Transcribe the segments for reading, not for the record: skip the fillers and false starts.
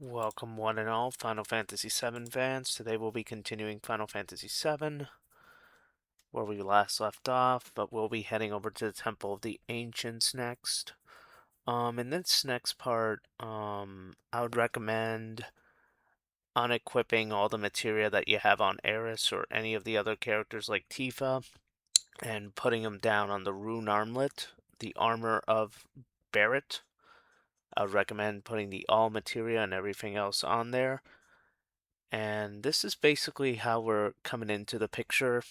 Welcome one and all Final Fantasy VII fans. Today we'll be continuing Final Fantasy VII where we last left off, but we'll be heading over to the Temple of the Ancients next. In this next part, I would recommend unequipping all the materia that you have on Eris or any of the other characters like Tifa and putting them down on the rune armlet, the armor of Barret. I would recommend putting the all materia and everything else on there. And this is basically how we're coming into the picture.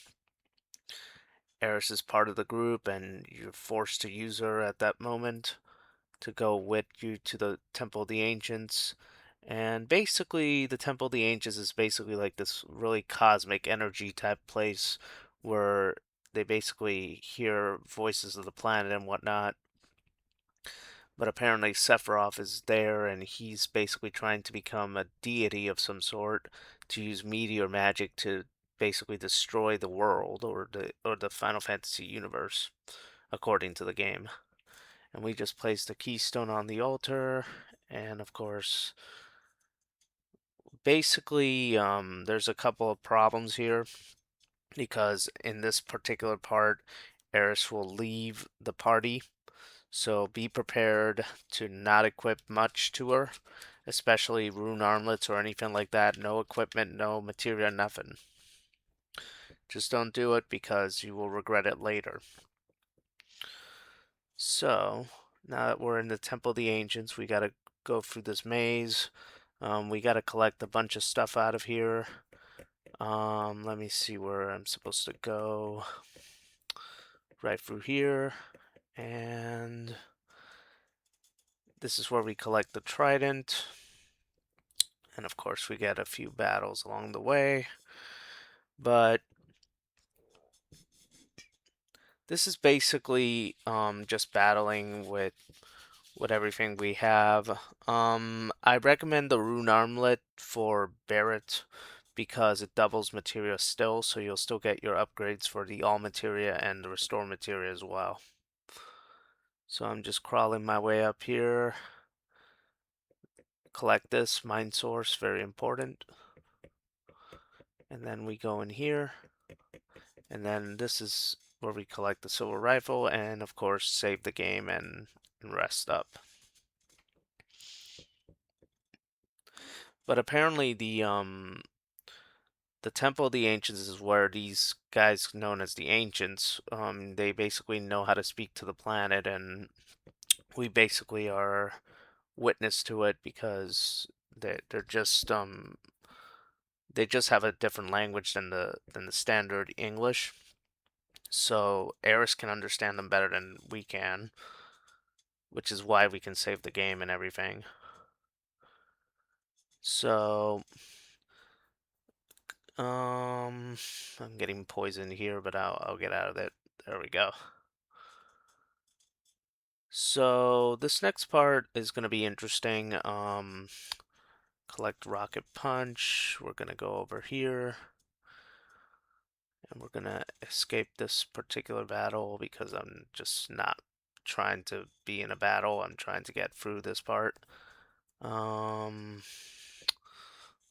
Eris is part of the group, and you're forced to use her at that moment to go with you to the Temple of the Ancients. And basically, the Temple of the Ancients is basically like this really cosmic energy type place where they basically hear voices of the planet and whatnot. But apparently Sephiroth is there, and he's basically trying to become a deity of some sort to use meteor magic to basically destroy the world or the Final Fantasy universe, according to the game. And we just placed a keystone on the altar, and of course, basically, there's a couple of problems here because in this particular part, Eris will leave the party. So be prepared to not equip much to her, especially rune armlets or anything like that. No equipment, no materia, nothing. Just don't do it because you will regret it later. So, now that we're in the Temple of the Ancients, we gotta go through this maze. We gotta collect a bunch of stuff out of here. Let me see where I'm supposed to go. Right through here. And this is where we collect the trident. And of course, we get a few battles along the way. But this is basically just battling with everything we have. I recommend the rune armlet for Barret because it doubles materia still, so you'll still get your upgrades for the all materia and the restore materia as well. So I'm just crawling my way up here. Collect this mind source, very important. And then we go in here. And then this is where we collect the silver rifle and of course save the game and rest up. But apparently the Temple of the Ancients is where these guys known as the Ancients, they basically know how to speak to the planet, and we basically are witness to it because they're just they just have a different language than the standard English. So Eris can understand them better than we can, which is why we can save the game and everything. So, I'm getting poisoned here, but I'll get out of it. There we go. So this next part is going to be interesting. Collect rocket punch. We're going to go over here. And we're going to escape this particular battle because I'm just not trying to be in a battle. I'm trying to get through this part. Um,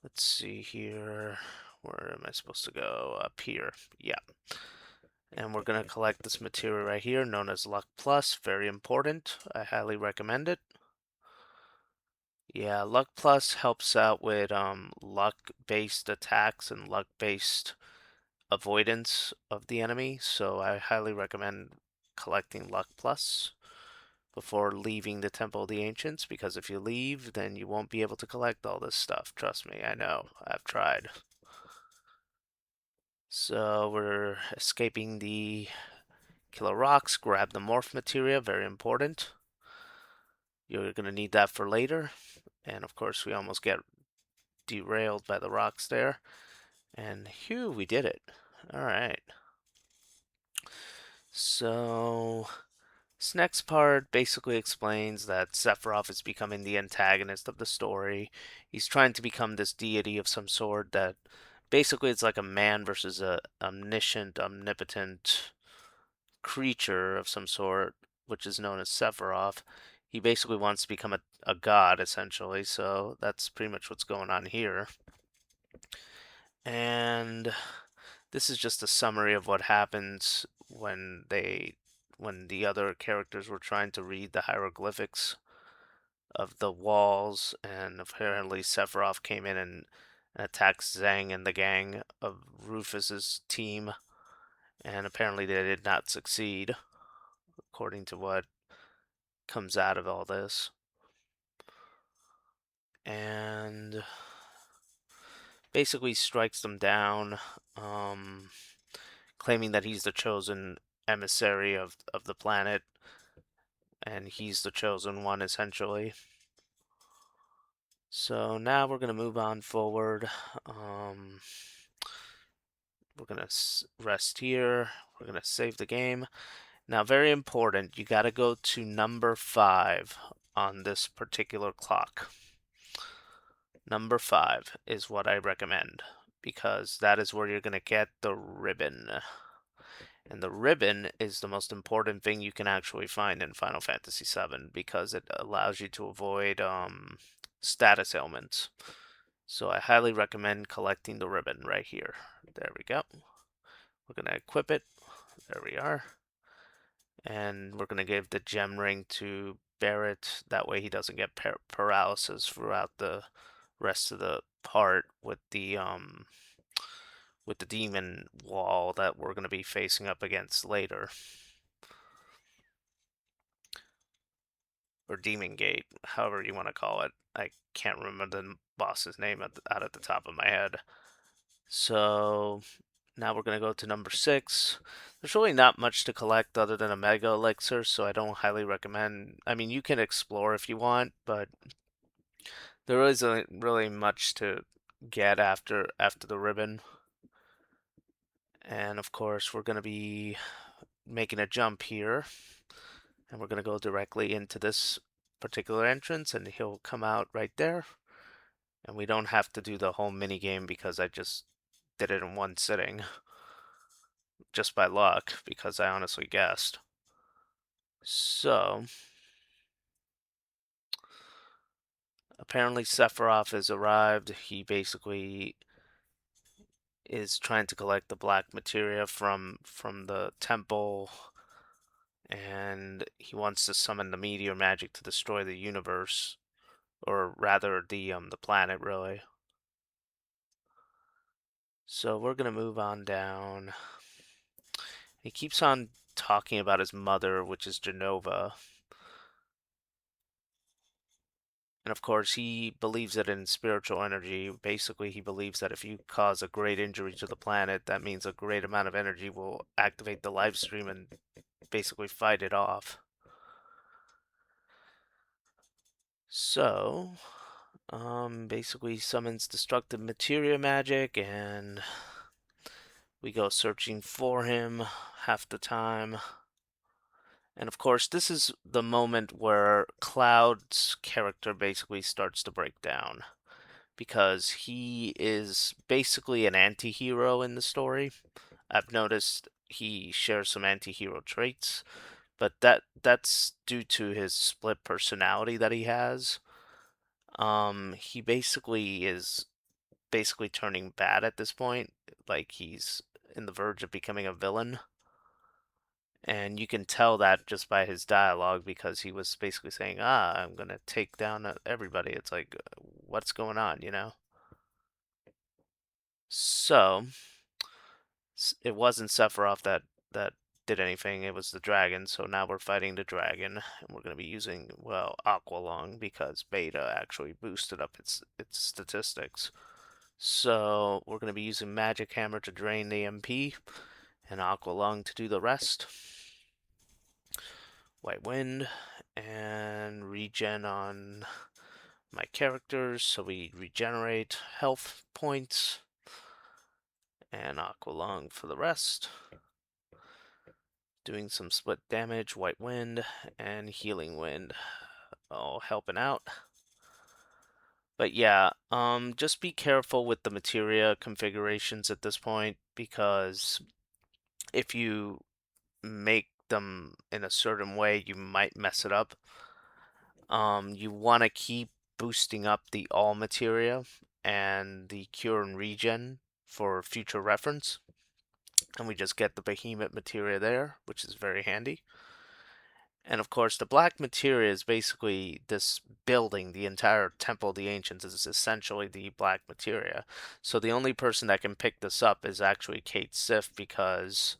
let's see here. Where am I supposed to go? Up here. Yeah. And we're going to collect this material right here, known as Luck Plus. Very important. I highly recommend it. Yeah, Luck Plus helps out with luck-based attacks and luck-based avoidance of the enemy, so I highly recommend collecting Luck Plus before leaving the Temple of the Ancients, because if you leave, then you won't be able to collect all this stuff. Trust me, I know. I've tried. So we're escaping the Killer Rocks, grab the Morph Materia, very important. You're going to need that for later. And of course, we almost get derailed by the rocks there. And phew, we did it. Alright. So, this next part basically explains that Sephiroth is becoming the antagonist of the story. He's trying to become this deity of some sort that basically it's like a man versus a omniscient, omnipotent creature of some sort, which is known as Sephiroth. He basically wants to become a god, essentially, so that's pretty much what's going on here. And this is just a summary of what happens when the other characters were trying to read the hieroglyphics of the walls, and apparently Sephiroth came in and attacked Zhang and the gang of Rufus's team, and apparently they did not succeed, according to what comes out of all this. And basically strikes them down, um, claiming that he's the chosen emissary of the planet, and he's the chosen one, essentially. So now we're going to move on forward. We're going to rest here. We're going to save the game. Now, very important, you got to go to number 5 on this particular clock. Number 5 is what I recommend, because that is where you're going to get the ribbon. And the ribbon is the most important thing you can actually find in Final Fantasy VII, because it allows you to avoid status ailments. So I highly recommend collecting the ribbon right here. There we go. We're going to equip it. There we are. And we're going to give the gem ring to Barrett. That way he doesn't get paralysis throughout the rest of the part with the demon wall that we're going to be facing up against later. Or Demon Gate, however you want to call it. I can't remember the boss's name out at the top of my head. So now we're going to go to number 6. There's really not much to collect other than a Mega Elixir, so I don't highly recommend. I mean, you can explore if you want, but there isn't really much to get after the ribbon. And of course, we're going to be making a jump here, and we're going to go directly into this particular entrance, and he'll come out right there. And we don't have to do the whole mini game because I just did it in one sitting, just by luck, because I honestly guessed. So apparently Sephiroth has arrived. He basically is trying to collect the black materia from the temple, and he wants to summon the meteor magic to destroy the universe, or rather the planet, really. So we're gonna move on down. He keeps on talking about his mother, which is Genova. And of course, he believes it in spiritual energy. Basically, he believes that if you cause a great injury to the planet, that means a great amount of energy will activate the live stream and basically fight it off. So, basically summons destructive materia magic, and we go searching for him half the time. And of course, this is the moment where Cloud's character basically starts to break down, because he is basically an anti-hero in the story. I've noticed he shares some anti-hero traits, but that's due to his split personality that he has. He basically is turning bad at this point, like he's in the verge of becoming a villain. And you can tell that just by his dialogue, because he was basically saying, I'm gonna take down everybody. It's like, what's going on, you know? So, it wasn't Sephiroth that did anything, it was the dragon. So now we're fighting the dragon, and we're going to be using, well, Aqualung, because Beta actually boosted up its statistics. So we're going to be using Magic Hammer to drain the MP, and Aqualung to do the rest. White Wind, and regen on my characters, so we regenerate health points, and Aqualung for the rest. Doing some split damage, White Wind, and Healing Wind, all helping out. But yeah, just be careful with the materia configurations at this point, because if you make them in a certain way, you might mess it up. You want to keep boosting up the all materia and the cure and regen for future reference. And we just get the behemoth materia there, which is very handy. And of course, the black materia is basically this building. The entire Temple of the Ancients is essentially the black materia. So the only person that can pick this up is actually Kate Sif, because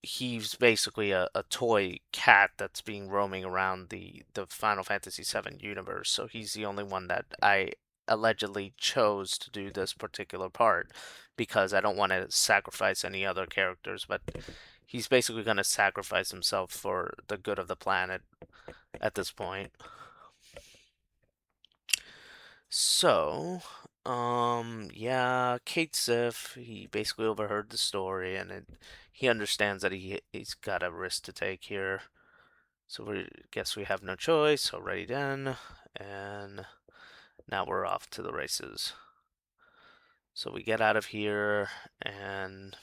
he's basically a toy cat that's being roaming around the Final Fantasy VII universe. So he's the only one that I allegedly chose to do this particular part, because I don't want to sacrifice any other characters, but he's basically going to sacrifice himself for the good of the planet at this point. So, yeah, Kate Sif, he basically overheard the story, and he understands that he's got a risk to take here. So we guess we have no choice. Already done, and now we're off to the races. So we get out of here and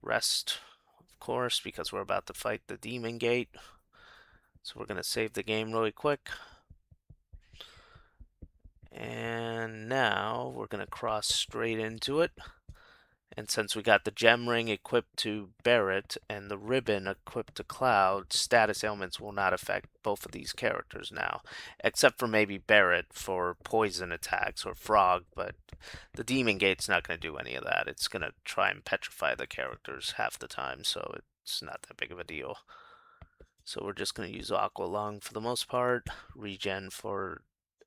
rest, of course, because we're about to fight the Demon Gate. So we're gonna save the game really quick. And now we're gonna cross straight into it. And since we got the gem ring equipped to Barret and the ribbon equipped to Cloud, status ailments will not affect both of these characters now. Except for maybe Barret for poison attacks or Frog, but the Demon Gate's not going to do any of that. It's going to try and petrify the characters half the time, so it's not that big of a deal. So we're just going to use Aqua Lung for the most part, regen for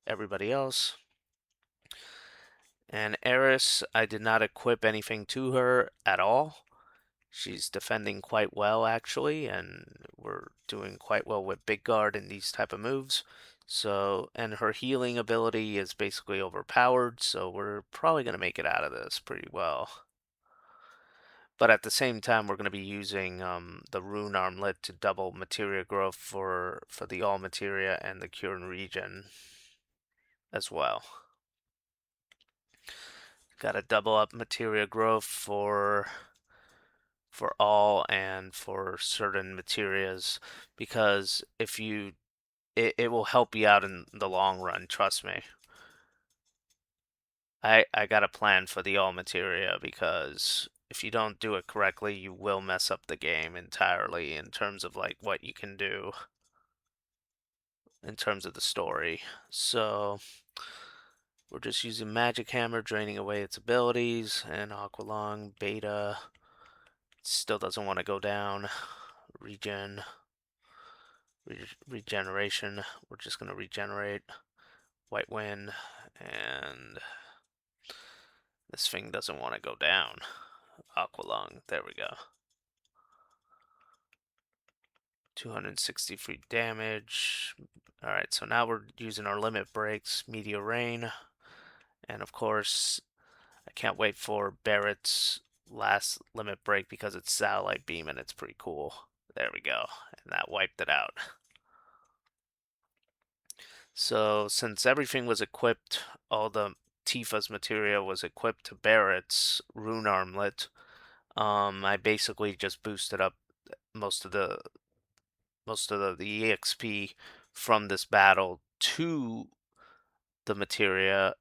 everybody else. And Eris, I did not equip anything to her at all. She's defending quite well, actually, and we're doing quite well with Big Guard and these type of moves. So, and her healing ability is basically overpowered, so we're probably going to make it out of this pretty well. But at the same time, we're going to be using the Rune Armlet to double materia growth for the all materia and the cure and regen as well. Got to double up materia growth for all and for certain materias, because if you it will help you out in the long run, trust me. I got a plan for the all materia, because if you don't do it correctly, you will mess up the game entirely in terms of like what you can do in terms of the story. So we're just using Magic Hammer, draining away its abilities, and Aqualung Beta still doesn't want to go down. Regeneration. We're just going to regenerate. White Wind, and this thing doesn't want to go down. Aqualung, there we go. 263 damage. Alright, so now we're using our limit breaks, Meteor Rain, and of course, I can't wait for Barret's last limit break, because it's Satellite Beam and it's pretty cool. There we go, and that wiped it out. So since everything was equipped, all the Tifa's material was equipped to Barret's Rune Armlet, I basically just boosted up most of the EXP from this battle to the materia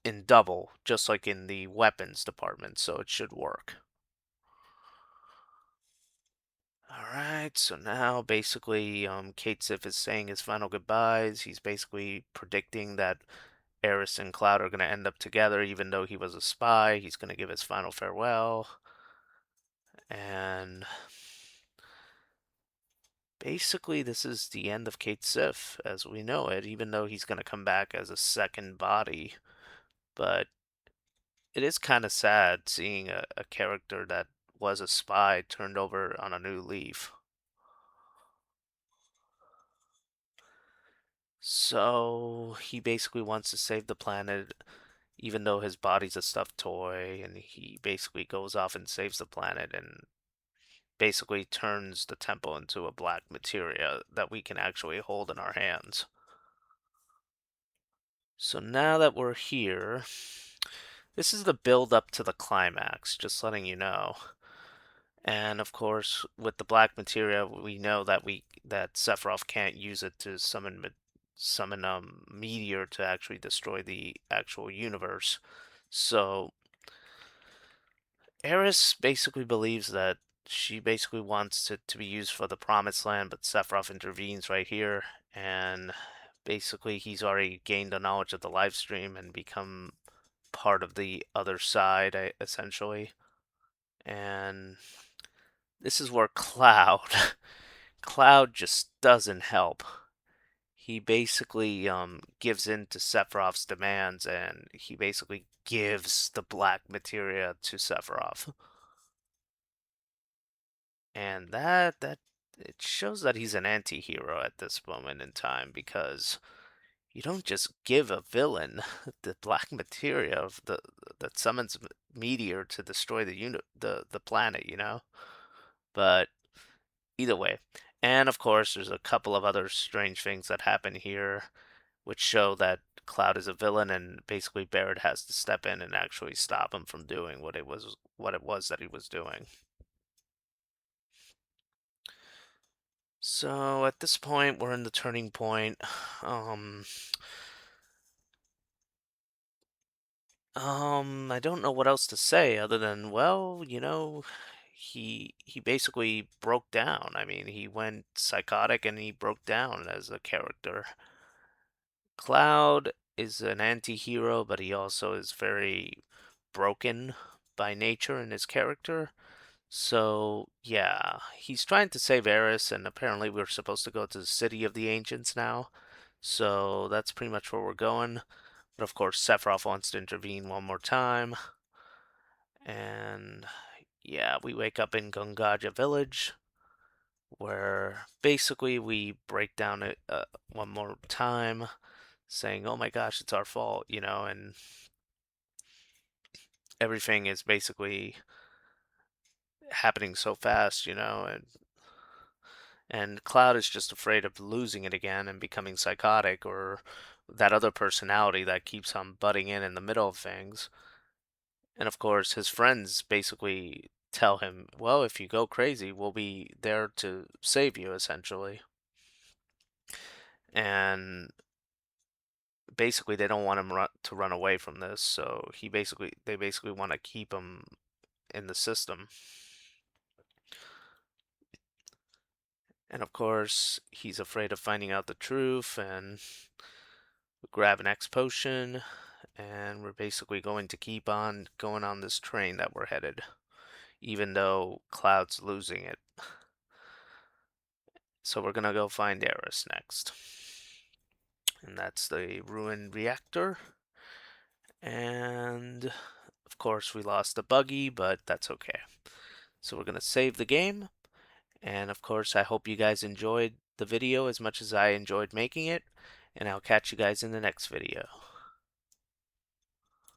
in double, just like in the weapons department, so it should work. Alright, so now basically Kate Sif is saying his final goodbyes. He's basically predicting that Eris and Cloud are going to end up together, even though he was a spy. He's going to give his final farewell. And basically, this is the end of Kate Sif as we know it, even though he's going to come back as a second body. But it is kind of sad seeing a character that was a spy turned over on a new leaf. So he basically wants to save the planet, even though his body's a stuffed toy, and he basically goes off and saves the planet and basically turns the temple into a black materia that we can actually hold in our hands. So now that we're here, this is the build up to the climax, just letting you know. And of course, with the black materia, we know that Sephiroth can't use it to summon meteor to actually destroy the actual universe. So Eris basically believes that she basically wants it to be used for the Promised Land, but Sephiroth intervenes right here, and basically he's already gained the knowledge of the live stream and become part of the other side, essentially. And this is where Cloud just doesn't help. He basically gives in to Sephiroth's demands, and he basically gives the black materia to Sephiroth. And that it shows that he's an anti-hero at this moment in time, because you don't just give a villain the black materia that summons meteor to destroy the planet, you know? But either way. And of course, there's a couple of other strange things that happen here, which show that Cloud is a villain, and basically Barrett has to step in and actually stop him from doing what it was that he was doing. So at this point, we're in the turning point. Um, I don't know what else to say other than, well, he basically broke down. I mean, he went psychotic and he broke down as a character. Cloud is an anti-hero, but he also is very broken by nature in his character. So, yeah, he's trying to save Eris, and apparently we're supposed to go to the City of the Ancients now. So that's pretty much where we're going. But of course, Sephiroth wants to intervene one more time. And yeah, we wake up in Gongaja Village, where basically we break down it one more time, saying, "Oh my gosh, it's our fault," and everything is basically happening so fast, and Cloud is just afraid of losing it again and becoming psychotic, or that other personality that keeps on butting in the middle of things. And of course, his friends basically tell him, well, if you go crazy, we'll be there to save you, essentially. And basically, they don't want him to run away from this, so they basically want to keep him in the system. And of course, he's afraid of finding out the truth, and we grab an X potion, and we're basically going to keep on going on this train that we're headed, even though Cloud's losing it. So we're gonna go find Eris next. And that's the ruined reactor. And of course, we lost the buggy, but that's okay. So we're gonna save the game. And of course, I hope you guys enjoyed the video as much as I enjoyed making it. And I'll catch you guys in the next video.